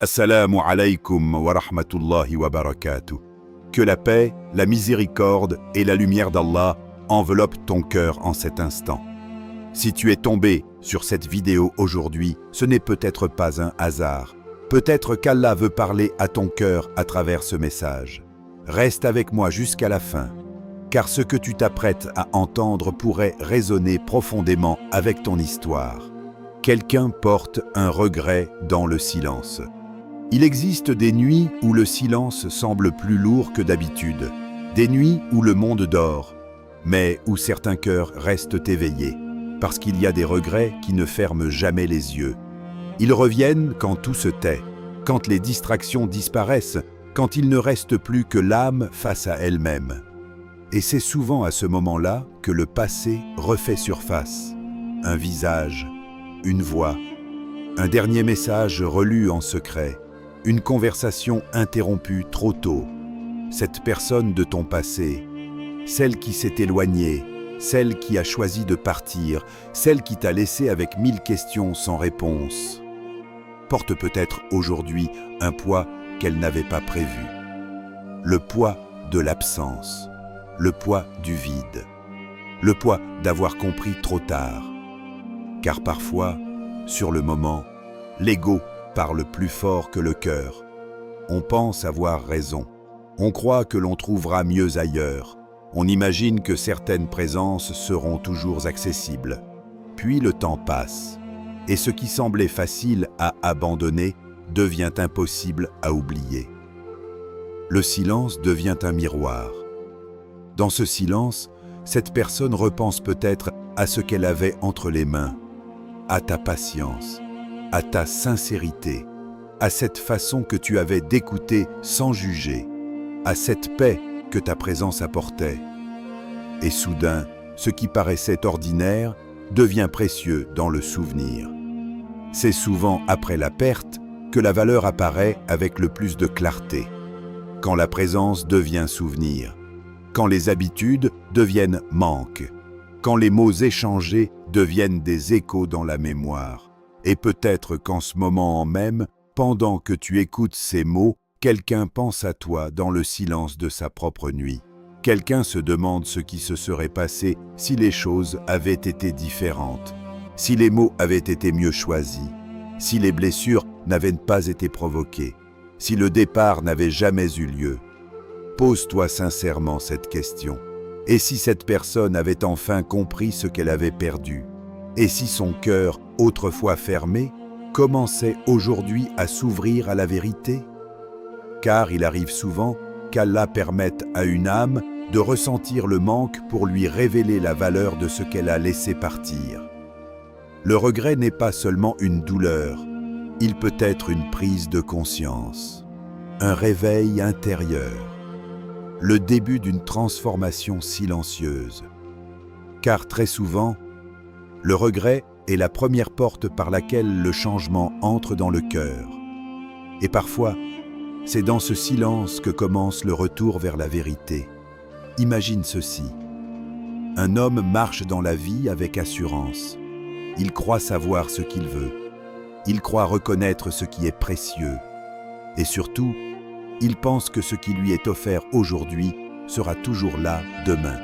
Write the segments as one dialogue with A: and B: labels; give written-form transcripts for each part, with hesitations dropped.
A: Assalamu alaikum wa rahmatullahi wa barakatuh. Que la paix, la miséricorde et la lumière d'Allah enveloppent ton cœur en cet instant. Si tu es tombé sur cette vidéo aujourd'hui, ce n'est peut-être pas un hasard. Peut-être qu'Allah veut parler à ton cœur à travers ce message. Reste avec moi jusqu'à la fin, car ce que tu t'apprêtes à entendre pourrait résonner profondément avec ton histoire. Quelqu'un porte un regret dans le silence. Il existe des nuits où le silence semble plus lourd que d'habitude, des nuits où le monde dort, mais où certains cœurs restent éveillés, parce qu'il y a des regrets qui ne ferment jamais les yeux. Ils reviennent quand tout se tait, quand les distractions disparaissent, quand il ne reste plus que l'âme face à elle-même. Et c'est souvent à ce moment-là que le passé refait surface. Un visage, une voix, un dernier message relu en secret, une conversation interrompue trop tôt. Cette personne de ton passé, celle qui s'est éloignée, celle qui a choisi de partir, celle qui t'a laissé avec 1000 questions sans réponse, porte peut-être aujourd'hui un poids qu'elle n'avait pas prévu. Le poids de l'absence, le poids du vide, le poids d'avoir compris trop tard. Car parfois, sur le moment, l'ego parle plus fort que le cœur. On pense avoir raison. On croit que l'on trouvera mieux ailleurs. On imagine que certaines présences seront toujours accessibles. Puis le temps passe, et ce qui semblait facile à abandonner devient impossible à oublier. Le silence devient un miroir. Dans ce silence, cette personne repense peut-être à ce qu'elle avait entre les mains, à ta patience, à ta sincérité, à cette façon que tu avais d'écouter sans juger, à cette paix que ta présence apportait. Et soudain, ce qui paraissait ordinaire devient précieux dans le souvenir. C'est souvent après la perte que la valeur apparaît avec le plus de clarté, quand la présence devient souvenir, quand les habitudes deviennent manque, quand les mots échangés deviennent des échos dans la mémoire. Et peut-être qu'en ce moment même, pendant que tu écoutes ces mots, quelqu'un pense à toi dans le silence de sa propre nuit. Quelqu'un se demande ce qui se serait passé si les choses avaient été différentes, si les mots avaient été mieux choisis, si les blessures n'avaient pas été provoquées, si le départ n'avait jamais eu lieu. Pose-toi sincèrement cette question. Et si cette personne avait enfin compris ce qu'elle avait perdu? Et si son cœur, autrefois fermé, commençait aujourd'hui à s'ouvrir à la vérité? Car il arrive souvent qu'Allah permette à une âme de ressentir le manque pour lui révéler la valeur de ce qu'elle a laissé partir. Le regret n'est pas seulement une douleur, il peut être une prise de conscience, un réveil intérieur, le début d'une transformation silencieuse. Car très souvent, le regret est la première porte par laquelle le changement entre dans le cœur. Et parfois, c'est dans ce silence que commence le retour vers la vérité. Imagine ceci. Un homme marche dans la vie avec assurance. Il croit savoir ce qu'il veut. Il croit reconnaître ce qui est précieux. Et surtout, il pense que ce qui lui est offert aujourd'hui sera toujours là demain.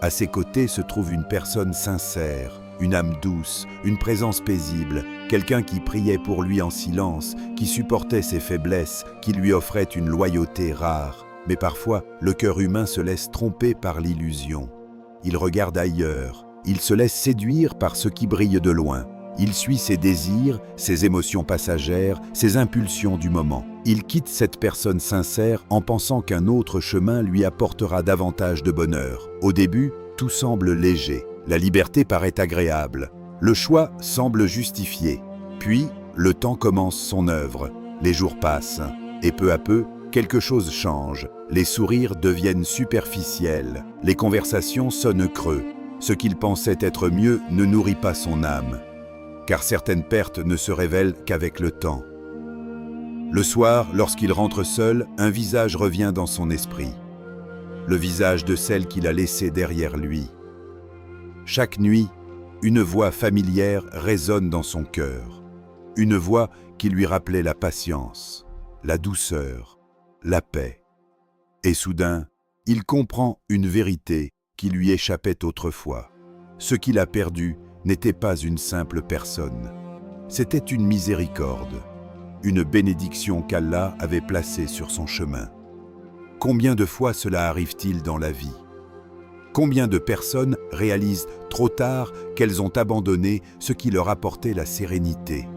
A: À ses côtés se trouve une personne sincère, une âme douce, une présence paisible, quelqu'un qui priait pour lui en silence, qui supportait ses faiblesses, qui lui offrait une loyauté rare. Mais parfois, le cœur humain se laisse tromper par l'illusion. Il regarde ailleurs, il se laisse séduire par ce qui brille de loin. Il suit ses désirs, ses émotions passagères, ses impulsions du moment. Il quitte cette personne sincère en pensant qu'un autre chemin lui apportera davantage de bonheur. Au début, tout semble léger. La liberté paraît agréable. Le choix semble justifié. Puis, le temps commence son œuvre. Les jours passent. Et peu à peu, quelque chose change. Les sourires deviennent superficiels. Les conversations sonnent creux. Ce qu'il pensait être mieux ne nourrit pas son âme. Car certaines pertes ne se révèlent qu'avec le temps. Le soir, lorsqu'il rentre seul, un visage revient dans son esprit. Le visage de celle qu'il a laissée derrière lui. Chaque nuit, une voix familière résonne dans son cœur. Une voix qui lui rappelait la patience, la douceur, la paix. Et soudain, il comprend une vérité qui lui échappait autrefois. Ce qu'il a perdu n'était pas une simple personne. C'était une miséricorde, une bénédiction qu'Allah avait placée sur son chemin. Combien de fois cela arrive-t-il dans la vie? Combien de personnes réalisent trop tard qu'elles ont abandonné ce qui leur apportait la sérénité?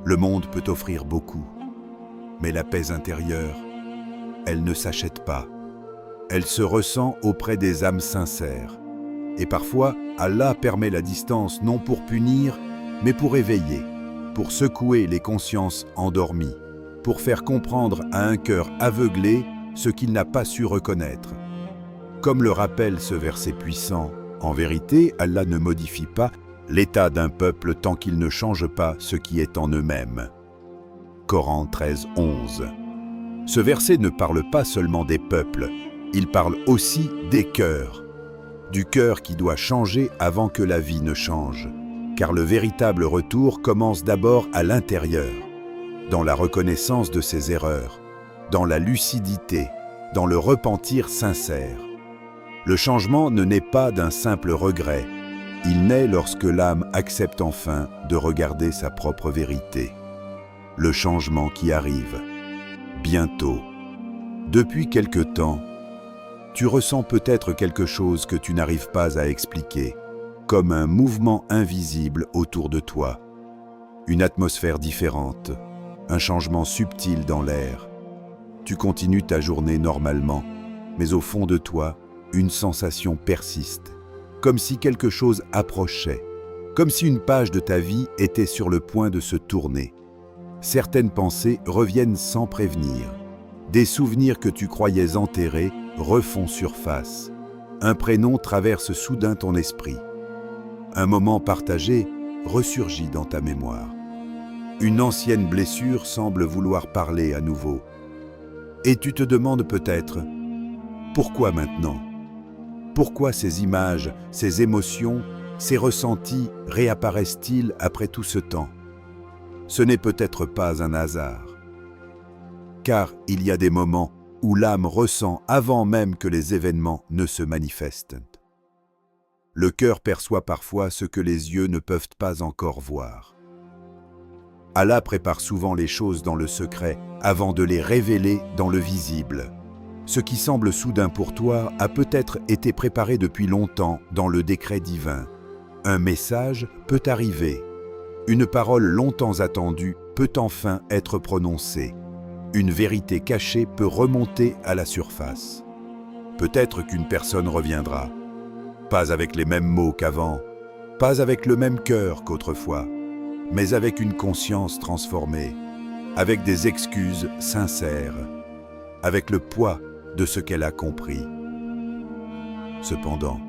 A: Le monde peut offrir beaucoup, mais la paix intérieure, elle ne s'achète pas. Elle se ressent auprès des âmes sincères. Et parfois, Allah permet la distance non pour punir, mais pour éveiller, pour secouer les consciences endormies, pour faire comprendre à un cœur aveuglé ce qu'il n'a pas su reconnaître. Comme le rappelle ce verset puissant, en vérité, Allah ne modifie pas l'état d'un peuple tant qu'il ne change pas ce qui est en eux-mêmes. Coran 13, 11. Ce verset ne parle pas seulement des peuples, il parle aussi des cœurs. Du cœur qui doit changer avant que la vie ne change. Car le véritable retour commence d'abord à l'intérieur, dans la reconnaissance de ses erreurs, dans la lucidité, dans le repentir sincère. Le changement ne naît pas d'un simple regret, il naît lorsque l'âme accepte enfin de regarder sa propre vérité. Le changement qui arrive, bientôt. Depuis quelque temps, tu ressens peut-être quelque chose que tu n'arrives pas à expliquer, comme un mouvement invisible autour de toi, une atmosphère différente, un changement subtil dans l'air. Tu continues ta journée normalement, mais au fond de toi, une sensation persiste, comme si quelque chose approchait, comme si une page de ta vie était sur le point de se tourner. Certaines pensées reviennent sans prévenir. Des souvenirs que tu croyais enterrés refont surface. Un prénom traverse soudain ton esprit. Un moment partagé ressurgit dans ta mémoire. Une ancienne blessure semble vouloir parler à nouveau. Et tu te demandes peut-être, pourquoi maintenant? Pourquoi ces images, ces émotions, ces ressentis réapparaissent-ils après tout ce temps? Ce n'est peut-être pas un hasard. Car il y a des moments où l'âme ressent avant même que les événements ne se manifestent. Le cœur perçoit parfois ce que les yeux ne peuvent pas encore voir. Allah prépare souvent les choses dans le secret avant de les révéler dans le visible. Ce qui semble soudain pour toi a peut-être été préparé depuis longtemps dans le décret divin. Un message peut arriver. Une parole longtemps attendue peut enfin être prononcée. Une vérité cachée peut remonter à la surface. Peut-être qu'une personne reviendra. Pas avec les mêmes mots qu'avant, pas avec le même cœur qu'autrefois, mais avec une conscience transformée, avec des excuses sincères, avec le poids de ce qu'elle a compris. Cependant,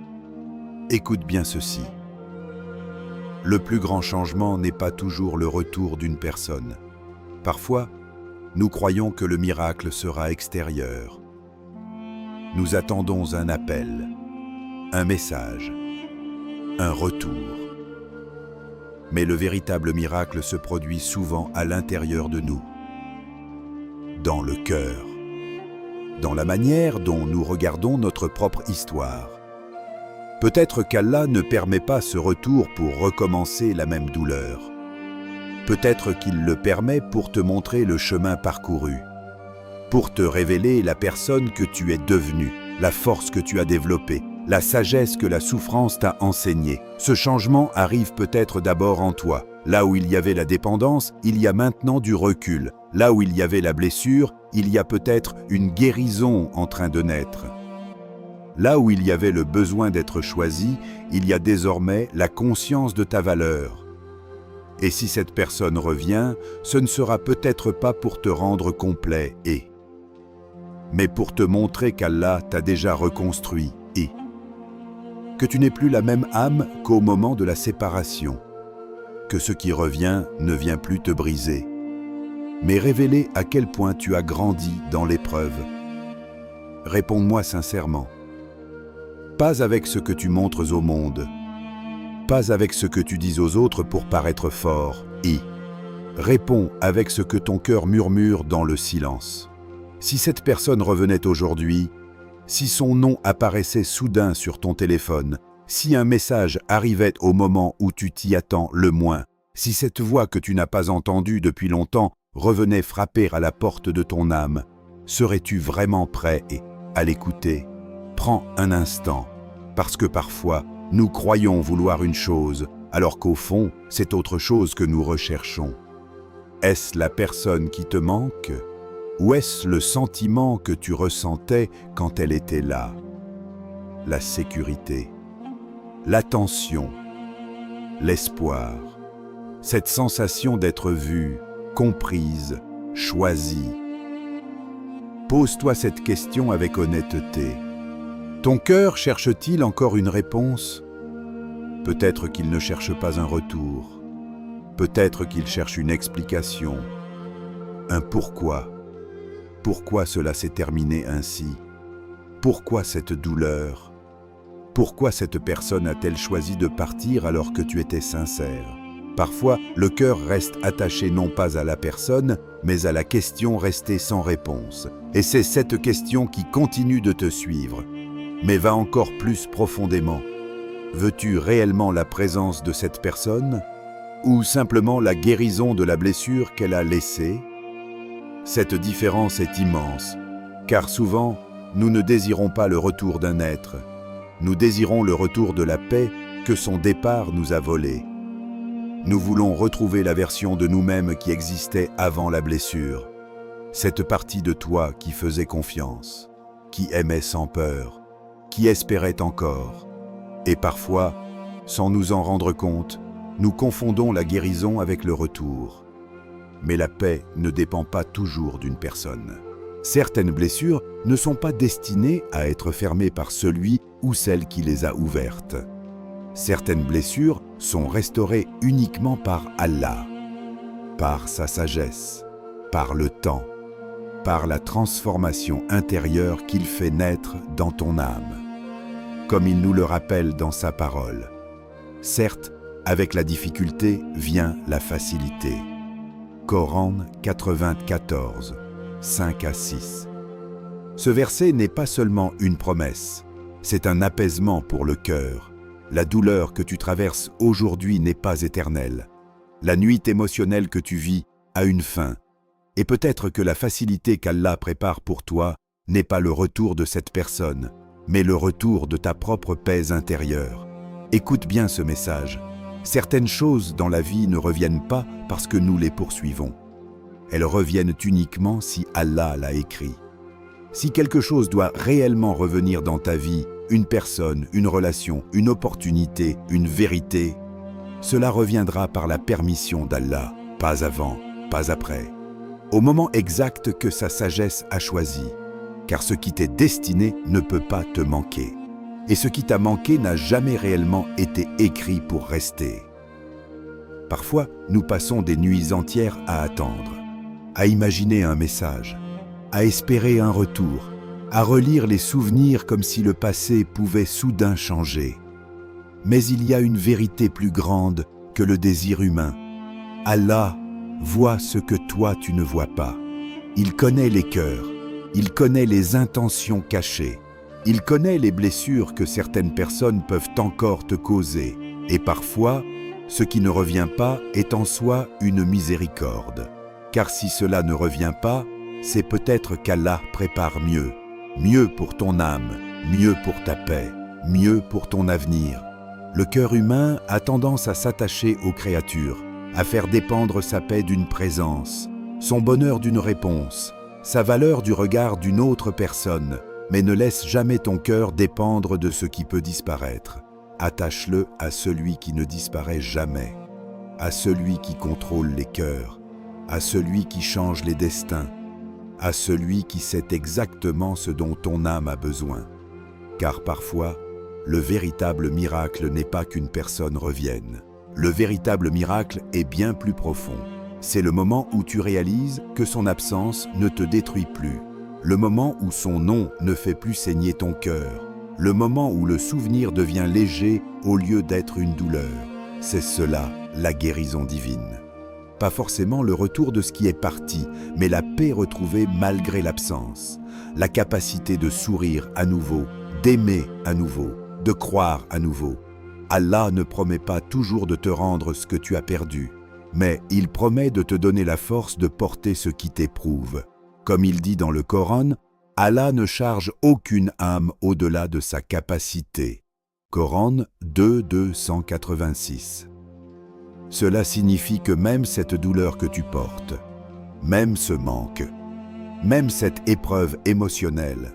A: écoute bien ceci. Le plus grand changement n'est pas toujours le retour d'une personne. Parfois, nous croyons que le miracle sera extérieur. Nous attendons un appel, un message, un retour. Mais le véritable miracle se produit souvent à l'intérieur de nous, dans le cœur, dans la manière dont nous regardons notre propre histoire. Peut-être qu'Allah ne permet pas ce retour pour recommencer la même douleur. Peut-être qu'il le permet pour te montrer le chemin parcouru, pour te révéler la personne que tu es devenue, la force que tu as développée, la sagesse que la souffrance t'a enseignée. Ce changement arrive peut-être d'abord en toi. Là où il y avait la dépendance, il y a maintenant du recul. Là où il y avait la blessure, il y a peut-être une guérison en train de naître. Là où il y avait le besoin d'être choisi, il y a désormais la conscience de ta valeur. Et si cette personne revient, ce ne sera peut-être pas pour te rendre complet mais pour te montrer qu'Allah t'a déjà reconstruit que tu n'es plus la même âme qu'au moment de la séparation, que ce qui revient ne vient plus te briser, mais révéler à quel point tu as grandi dans l'épreuve. Réponds-moi sincèrement. Pas avec ce que tu montres au monde, pas avec ce que tu dis aux autres pour paraître fort, Réponds avec ce que ton cœur murmure dans le silence. Si cette personne revenait aujourd'hui, si son nom apparaissait soudain sur ton téléphone, si un message arrivait au moment où tu t'y attends le moins, si cette voix que tu n'as pas entendue depuis longtemps revenait frapper à la porte de ton âme, serais-tu vraiment prêt à l'écouter? Prends un instant, parce que parfois, nous croyons vouloir une chose, alors qu'au fond, c'est autre chose que nous recherchons. Est-ce la personne qui te manque? Ou est-ce le sentiment que tu ressentais quand elle était là? La sécurité, l'attention, l'espoir, cette sensation d'être vue, comprise, choisie. Pose-toi cette question avec honnêteté. Ton cœur cherche-t-il encore une réponse? Peut-être qu'il ne cherche pas un retour. Peut-être qu'il cherche une explication. Un pourquoi. Pourquoi cela s'est terminé ainsi? Pourquoi cette douleur? Pourquoi cette personne a-t-elle choisi de partir alors que tu étais sincère? Parfois, le cœur reste attaché non pas à la personne, mais à la question restée sans réponse. Et c'est cette question qui continue de te suivre. Mais va encore plus profondément. Veux-tu réellement la présence de cette personne? Ou simplement la guérison de la blessure qu'elle a laissée? Cette différence est immense, car souvent, nous ne désirons pas le retour d'un être. Nous désirons le retour de la paix que son départ nous a volée. Nous voulons retrouver la version de nous-mêmes qui existait avant la blessure. Cette partie de toi qui faisait confiance, qui aimait sans peur, qui espérait encore. Et parfois, sans nous en rendre compte, nous confondons la guérison avec le retour. Mais la paix ne dépend pas toujours d'une personne. Certaines blessures ne sont pas destinées à être fermées par celui ou celle qui les a ouvertes. Certaines blessures sont restaurées uniquement par Allah, par sa sagesse, par le temps, par la transformation intérieure qu'il fait naître dans ton âme. Comme il nous le rappelle dans sa parole. Certes, avec la difficulté vient la facilité. Coran 94, 5 à 6. Ce verset n'est pas seulement une promesse, c'est un apaisement pour le cœur. La douleur que tu traverses aujourd'hui n'est pas éternelle. La nuit émotionnelle que tu vis a une fin. Et peut-être que la facilité qu'Allah prépare pour toi n'est pas le retour de cette personne, mais le retour de ta propre paix intérieure. Écoute bien ce message. Certaines choses dans la vie ne reviennent pas parce que nous les poursuivons. Elles reviennent uniquement si Allah l'a écrit. Si quelque chose doit réellement revenir dans ta vie, une personne, une relation, une opportunité, une vérité, cela reviendra par la permission d'Allah, pas avant, pas après, au moment exact que sa sagesse a choisi. Car ce qui t'est destiné ne peut pas te manquer. Et ce qui t'a manqué n'a jamais réellement été écrit pour rester. Parfois, nous passons des nuits entières à attendre, à imaginer un message, à espérer un retour, à relire les souvenirs comme si le passé pouvait soudain changer. Mais il y a une vérité plus grande que le désir humain. Allah voit ce que toi tu ne vois pas. Il connaît les cœurs. Il connaît les intentions cachées. Il connaît les blessures que certaines personnes peuvent encore te causer. Et parfois, ce qui ne revient pas est en soi une miséricorde. Car si cela ne revient pas, c'est peut-être qu'Allah prépare mieux. Mieux pour ton âme, mieux pour ta paix, mieux pour ton avenir. Le cœur humain a tendance à s'attacher aux créatures, à faire dépendre sa paix d'une présence, son bonheur d'une réponse, sa valeur du regard d'une autre personne, mais ne laisse jamais ton cœur dépendre de ce qui peut disparaître. Attache-le à celui qui ne disparaît jamais, à celui qui contrôle les cœurs, à celui qui change les destins, à celui qui sait exactement ce dont ton âme a besoin. Car parfois, le véritable miracle n'est pas qu'une personne revienne. Le véritable miracle est bien plus profond. C'est le moment où tu réalises que son absence ne te détruit plus. Le moment où son nom ne fait plus saigner ton cœur. Le moment où le souvenir devient léger au lieu d'être une douleur. C'est cela, la guérison divine. pas forcément le retour de ce qui est parti, mais la paix retrouvée malgré l'absence, la capacité de sourire à nouveau, d'aimer à nouveau, de croire à nouveau. Allah ne promet pas toujours de te rendre ce que tu as perdu, mais il promet de te donner la force de porter ce qui t'éprouve. Comme il dit dans le Coran, Allah ne charge aucune âme au-delà de sa capacité. Coran 2:286. Cela signifie que même cette douleur que tu portes, même ce manque, même cette épreuve émotionnelle,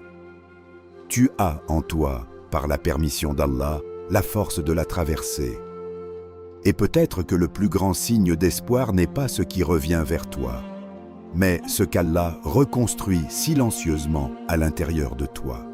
A: tu as en toi, par la permission d'Allah, la force de la traverser. Et peut-être que le plus grand signe d'espoir n'est pas ce qui revient vers toi, mais ce qu'Allah reconstruit silencieusement à l'intérieur de toi.